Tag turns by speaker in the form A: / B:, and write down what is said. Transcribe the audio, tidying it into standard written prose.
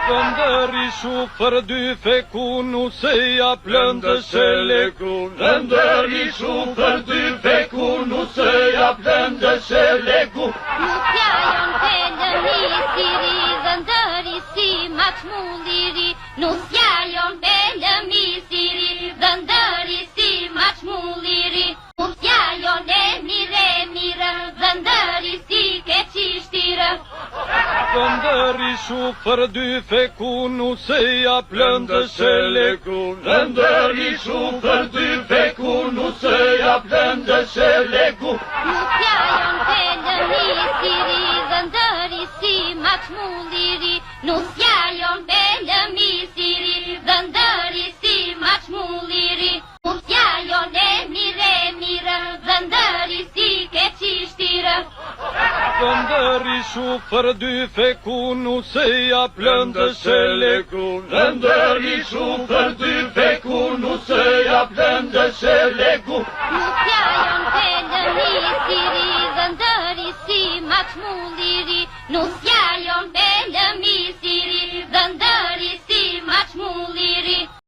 A: Vëndëri shufër dy feku nuseja plëndë sheleku. Vëndëri shufër dy feku nuseja plëndë sheleku.
B: Nusja jon pelëmi siri, vëndëri si maqmulliri. Nusja jon pelëmi siri, vëndëri si maqmulliri. Nusja jon e mire, vëndëri si keqishtirë.
A: Vëndëri shufër dy feku nuseja plëndë sheleku. Vëndëri shufër dy feku nuseja plëndë sheleku.
B: Nusja jon pelëmi siri, vëndëri si maqmulliri. Nusja jon pelëmi siri, vëndëri si maqmulliri. Nusja jon e mire, vëndëri si keqishtirë.
A: Vëndëri shufër dy feku nuseja plëndë sheleku. Vëndëri shufër dy feku nuseja plëndë sheleku.
B: Nusja jon pelëmi siri, vëndëri si maqmulliri. Nusja jon pelëmi siri.